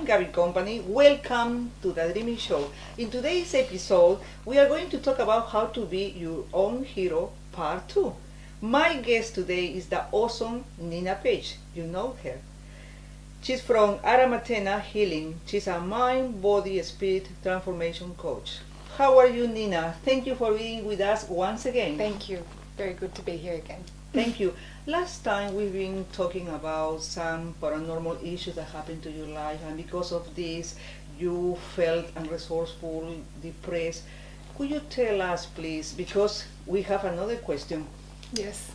Gabby Company. Welcome to the Dreaming Show. In today's episode, we are going to talk about how to be your own hero, part 2. My guest today is the awesome Nina Page. You know her. She's from Aramatena Healing. She's a mind, body, spirit transformation coach. How are you, Nina? Thank you for being with us once again. Thank you. Very good to be here again. Thank you. Last time we've been talking about some paranormal issues that happened to your life, and because of this, you felt unresourceful, depressed. Could you tell us, please, because we have another question. Yes.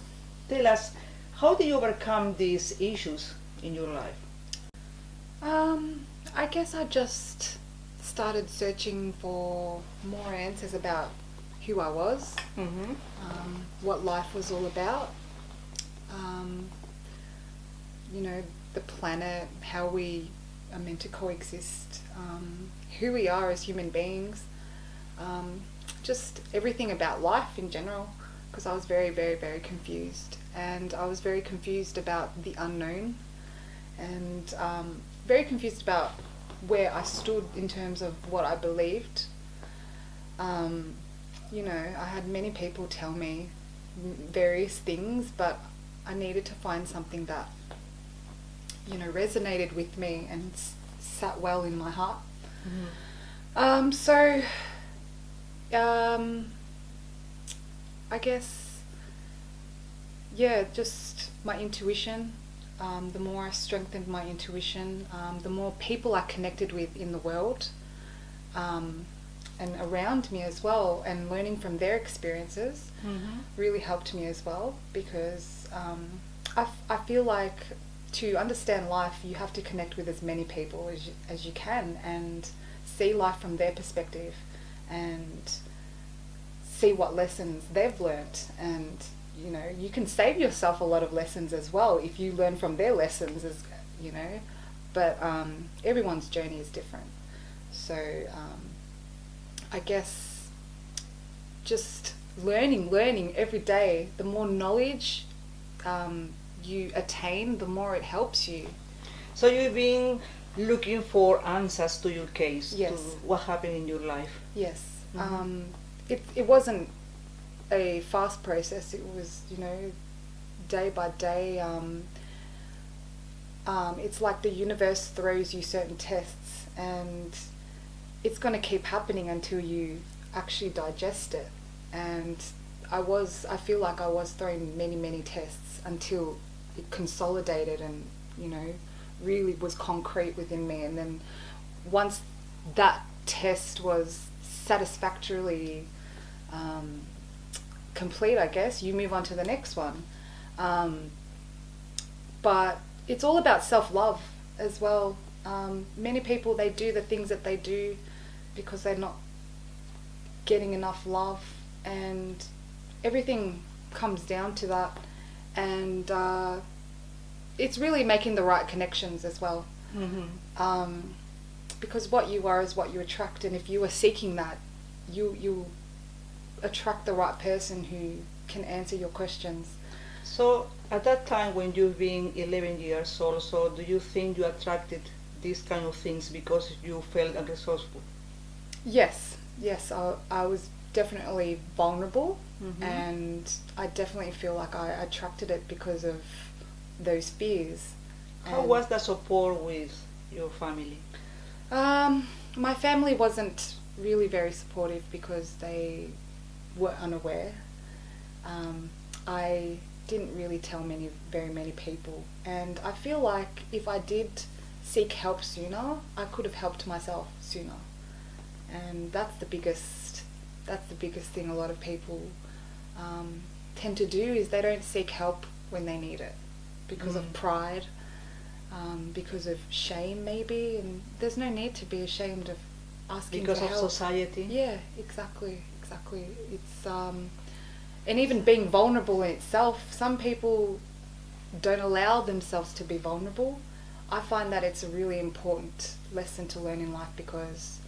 Tell us, how did you overcome these issues in your life? I guess I just started searching for more answers about who I was, what life was all about, the planet, how we are meant to coexist, who we are as human beings, just everything about life in general, because I was very, very, very confused. And I was very confused about the unknown, and very confused about where I stood in terms of what I believed. I had many people tell me various things, but I needed to find something that, resonated with me and sat well in my heart. I guess, just my intuition. The more I strengthened my intuition, the more people I connected with in the world, and around me as well, and learning from their experiences really helped me as well, because I feel like to understand life you have to connect with as many people as you can, and see life from their perspective, and see what lessons they've learnt. And you can save yourself a lot of lessons as well if you learn from their lessons, but everyone's journey is different. So I guess just learning every day. The more knowledge you attain, the more it helps you. So you've been looking for answers to your case, Yes. to what happened in your life. Yes. It wasn't a fast process. It was, day by day. It's like the universe throws you certain tests, and it's going to keep happening until you actually digest it. And I feel like I was thrown many, many tests until it consolidated and, really was concrete within me. And then once that test was satisfactorily complete, I guess, you move on to the next one. But it's all about self-love as well. Many people, they do the things that they do because they're not getting enough love, and everything comes down to that. And it's really making the right connections as well. Because what you are is what you attract, and if you are seeking that, you attract the right person who can answer your questions. So at that time when you've been 11 years old, so do you think you attracted these kind of things because you felt unresourceful? Yes, I was definitely vulnerable, and I definitely feel like I attracted it because of those fears. How was the support with your family? My family wasn't really very supportive because they were unaware. I didn't really tell very many people, and I feel like if I did seek help sooner, I could have helped myself sooner. And that's the biggest thing a lot of people tend to do, is they don't seek help when they need it because of pride, because of shame maybe, and there's no need to be ashamed of asking because for of help. society. Yeah, exactly. It's and even being vulnerable in itself, some people don't allow themselves to be vulnerable. I find that it's a really important lesson to learn in life, because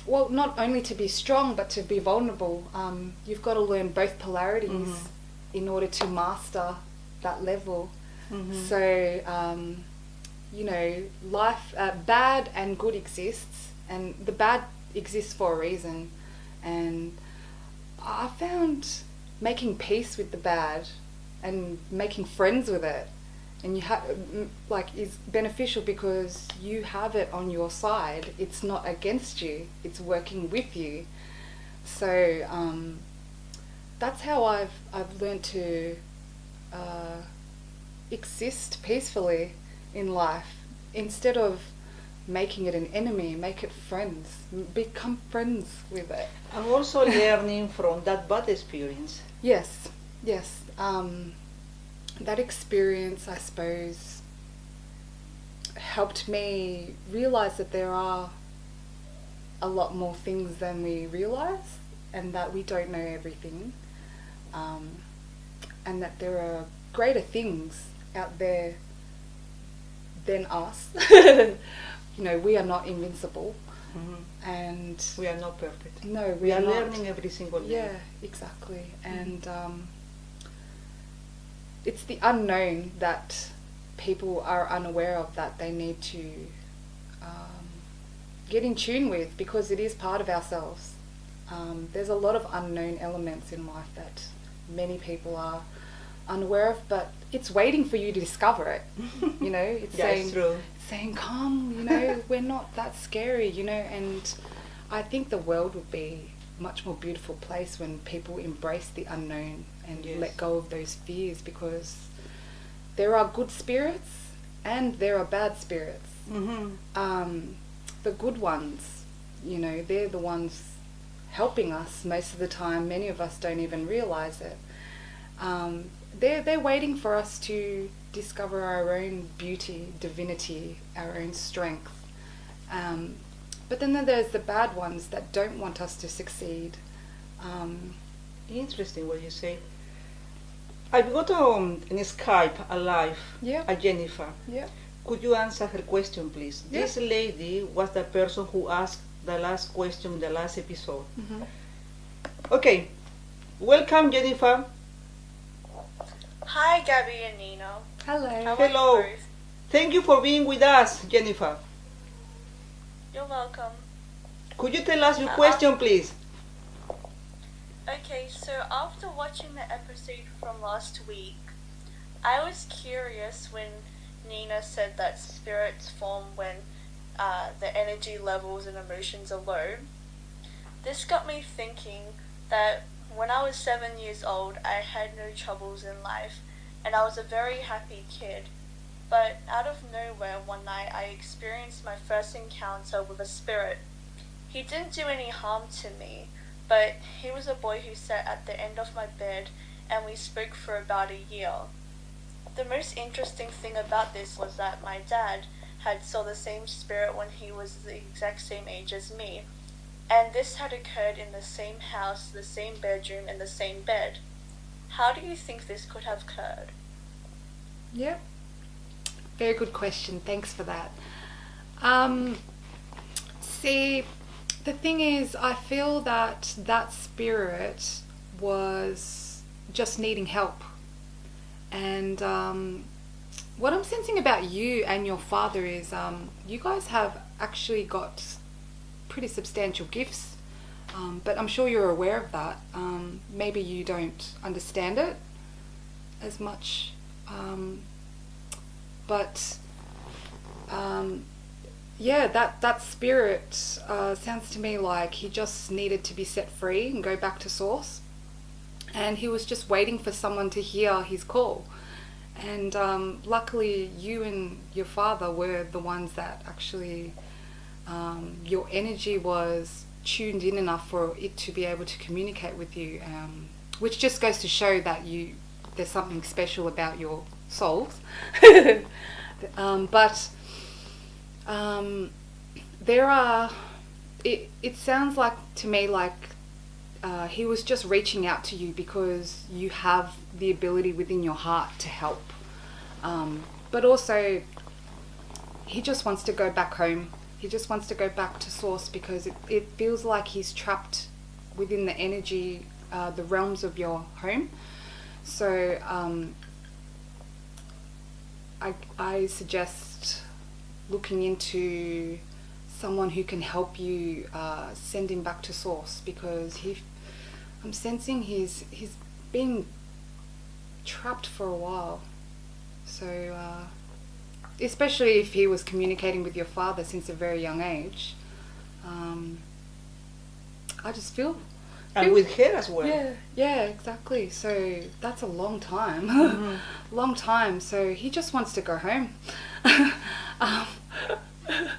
not only to be strong but to be vulnerable, you've got to learn both polarities in order to master that level. So you know, life, bad and good exists, and the bad exists for a reason. And I found making peace with the bad and making friends with it, and you have like is beneficial because you have it on your side. It's not against you. It's working with you. So that's how I've learned to exist peacefully in life. Instead of making it an enemy, make it friends. Become friends with it. And also learning from that bad experience. Yes, yes. That experience, I suppose, helped me realize that there are a lot more things than we realize, and that we don't know everything, and that there are greater things out there than us. You know, we are not invincible. Mm-hmm. And we are not perfect. No, we are not. Learning every single day. Yeah, exactly. And it's the unknown that people are unaware of, that they need to get in tune with, because it is part of ourselves. There's a lot of unknown elements in life that many people are unaware of, but it's waiting for you to discover it. You know, it's yeah, saying, it's true. Saying, come, you know, we're not that scary, you know. And I think the world would be a much more beautiful place when people embrace the unknown and yes. let go of those fears, because there are good spirits and there are bad spirits. Mm-hmm. The good ones, you know, they're the ones helping us most of the time. Many of us don't even realize it. They're waiting for us to discover our own beauty, divinity, our own strength. But then there's the bad ones that don't want us to succeed. Interesting what you say. I've got in Skype alive a Jennifer. Yeah. Could you answer her question, please? Yeah. This lady was the person who asked the last question in the last episode. Mm-hmm. Okay. Welcome, Jennifer. Hi, Gabby and Nina. Hello. Hello. Thank you for being with us, Jennifer. You're welcome. Could you tell us your question, please? Okay, so after watching the episode from last week, I was curious when Nina said that spirits form when the energy levels and emotions are low. This got me thinking that when I was 7 years old, I had no troubles in life, and I was a very happy kid. But out of nowhere, one night I experienced my first encounter with a spirit. He didn't do any harm to me, but he was a boy who sat at the end of my bed, and we spoke for about a year. The most interesting thing about this was that my dad had saw the same spirit when he was the exact same age as me, and this had occurred in the same house, the same bedroom, and the same bed. How do you think this could have occurred? Yeah. Very good question. Thanks for that. See, the thing is, I feel that that spirit was just needing help. And what I'm sensing about you and your father is you guys have actually got pretty substantial gifts, but I'm sure you're aware of that. Maybe you don't understand it as much, but yeah, that spirit sounds to me like he just needed to be set free and go back to source, and he was just waiting for someone to hear his call. And luckily you and your father were the ones that actually your energy was tuned in enough for it to be able to communicate with you, which just goes to show that there's something special about your souls. But there are, it sounds like to me like he was just reaching out to you because you have the ability within your heart to help. But also he just wants to go back home. He just wants to go back to source because it feels like he's trapped within the energy, the realms of your home. So I suggest looking into someone who can help you send him back to source, because I'm sensing he's been trapped for a while. So especially if he was communicating with your father since a very young age, I just feel. And with her as well. Yeah, exactly. So that's a long time. Long time. So he just wants to go home.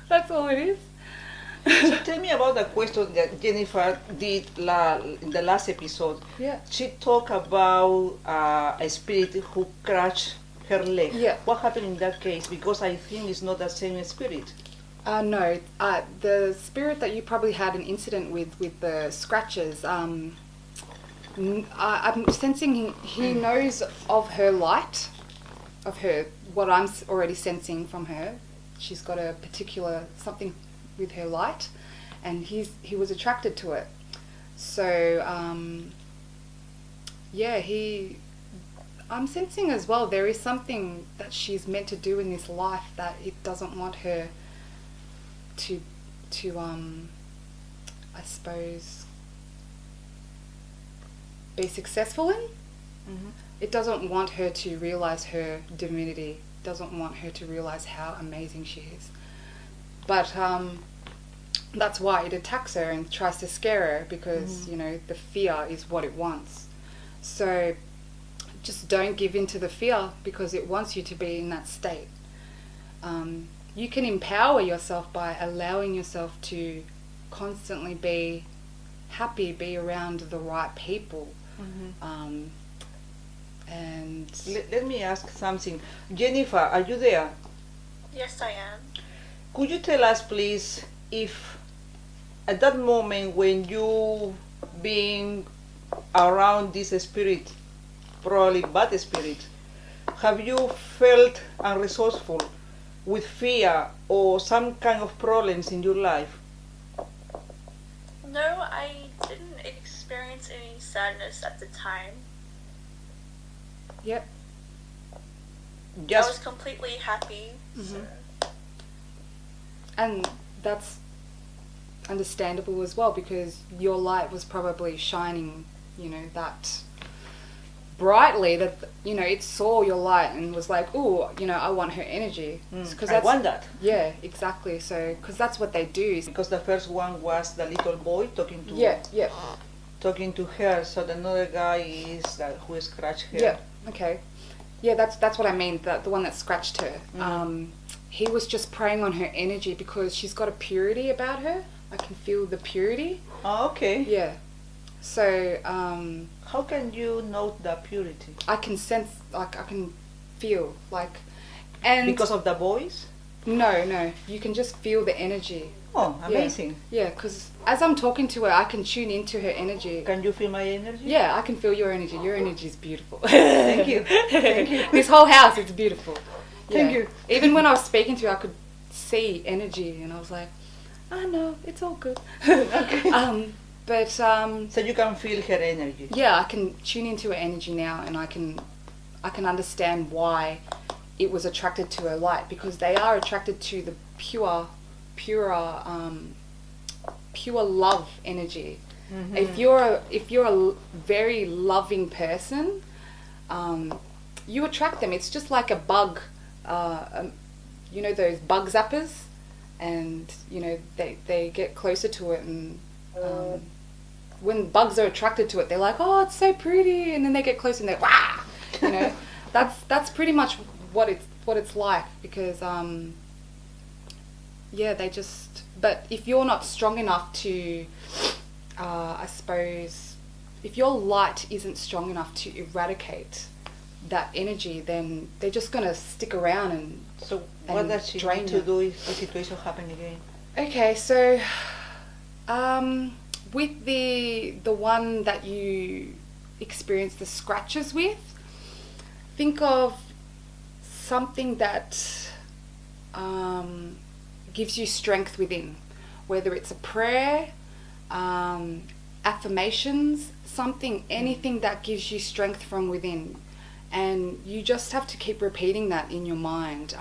That's all it is. So tell me about the question that Jennifer did in the last episode. Yeah. She talked about a spirit who crushed her leg. Yeah. What happened in that case? Because I think it's not the same spirit. No, the spirit that you probably had an incident with the scratches, I'm sensing he knows of her light, of her, what I'm already sensing from her. She's got a particular something with her light, and he was attracted to it. So, I'm sensing as well there is something that she's meant to do in this life that it doesn't want her to I suppose be successful in. Mm-hmm. It doesn't want her to realize her divinity, doesn't want her to realize how amazing she is. But that's why it attacks her and tries to scare her, because the fear is what it wants. So just don't give in to the fear, because it wants you to be in that state. You can empower yourself by allowing yourself to constantly be happy, be around the right people. Mm-hmm. And let me ask something. Jennifer, are you there? Yes, I am. Could you tell us, please, if at that moment when you being around this spirit, probably bad spirit, have you felt unresourceful with fear or some kind of problems in your life? No, I didn't experience any sadness at the time. yep. I was completely happy. So. And that's understandable as well, because your light was probably shining, that brightly, that it saw your light and was like, oh, I want her energy. I want that. Yeah, exactly. So because that's what they do. Because the first one was the little boy talking to talking to her, so the another guy is that who scratched her. Yeah. Okay. Yeah, that's what I mean. The one that scratched her. He was just preying on her energy because she's got a purity about her. I can feel the purity. Oh, okay. Yeah. So how can you note the purity? I can sense, like I can feel, like, and Because of the voice? No, you can just feel the energy. Oh, amazing. Yeah, because as I'm talking to her, I can tune into her energy. Can you feel my energy? Yeah, I can feel your energy. Your energy is beautiful. Thank you. Thank you. This whole house, it's beautiful. Thank you. Even when I was speaking to you, I could see energy, and I was like, oh no, it's all good. Okay. But So you can feel her energy. yeah, I can tune into her energy now, and I can understand why it was attracted to her light, because they are attracted to the pure love energy. Mm-hmm. If you're a very loving person, you attract them. It's just like a bug, those bug zappers, and they get closer to it, and when bugs are attracted to it, they're like, oh, it's so pretty, and then they get closer and they're wah, that's pretty much what it's like, because they just, but if you're not strong enough to I suppose if your light isn't strong enough to eradicate that energy, then they're just going to stick around and So what does she drain need to you. do if the situation happen again? Okay, so with the one that you experienced the scratches with, think of something that gives you strength within, whether it's a prayer, affirmations, anything that gives you strength from within. And you just have to keep repeating that in your mind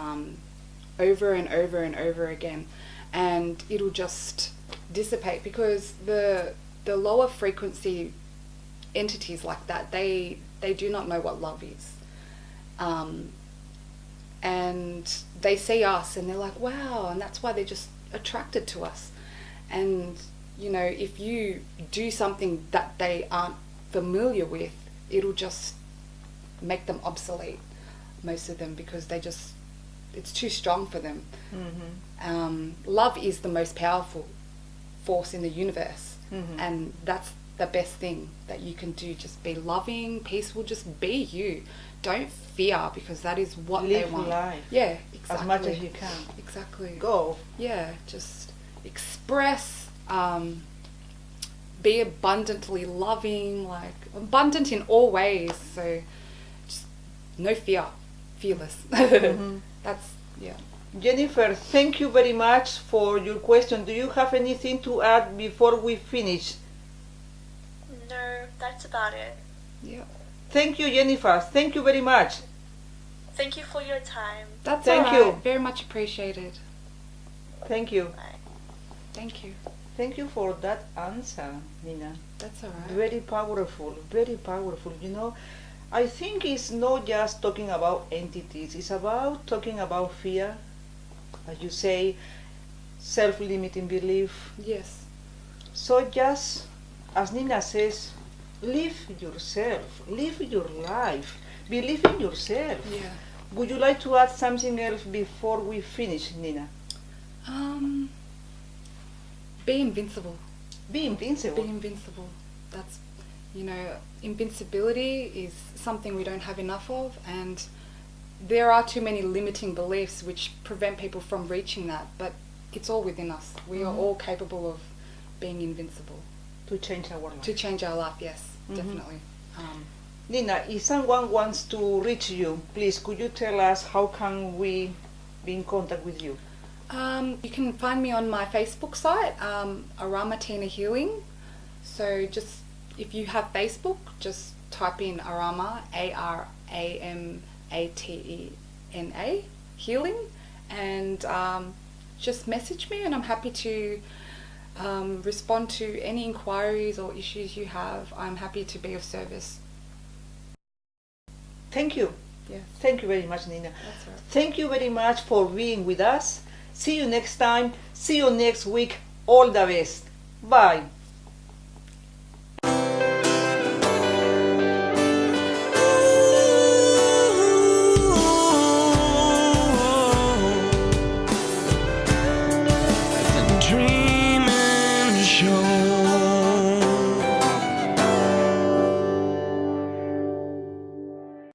over and over and over again, and it'll just dissipate, because the lower frequency entities like that, they do not know what love is, and they see us and they're like, wow, and that's why they're just attracted to us. And you know, if you do something that they aren't familiar with, it'll just make them obsolete, most of them, because it's too strong for them. Love is the most powerful force in the universe, and that's the best thing that you can do. Just be loving, peaceful, just be you. Don't fear, because that is what they want. Live life. Yeah, exactly. As much as you can. Exactly. Go. Yeah, just express, be abundantly loving, like abundant in all ways. So just no fear, fearless. That's, yeah. Jennifer, thank you very much for your question. Do you have anything to add before we finish? No, that's about it. Yeah. Thank you, Jennifer. Thank you very much. Thank you for your time. That's Thank all right. you. Very much appreciated. Thank you. Bye. Thank you. Thank you for that answer, Nina. That's all right. Very powerful, very powerful. You know, I think it's not just talking about entities, it's about talking about fear, as you say, self-limiting belief. Yes. So just, as Nina says, live yourself, live your life, believe in yourself. Yeah. Would you like to add something else before we finish, Nina? Be invincible. Be invincible. Be invincible. That's, you know, invincibility is something we don't have enough of, and there are too many limiting beliefs which prevent people from reaching that, but it's all within us. We are all capable of being invincible. To change our life. To change our life, yes, definitely. Nina, if someone wants to reach you, please could you tell us how can we be in contact with you? You can find me on my Facebook site, Arama Tina Healing. So just, if you have Facebook, just type in Arama, ARAMATENA, Healing, and just message me, and I'm happy to respond to any inquiries or issues you have. I'm happy to be of service. Thank you. Yes. Thank you very much, Nina. That's right. Thank you very much for being with us. See you next time. See you next week. All the best. Bye.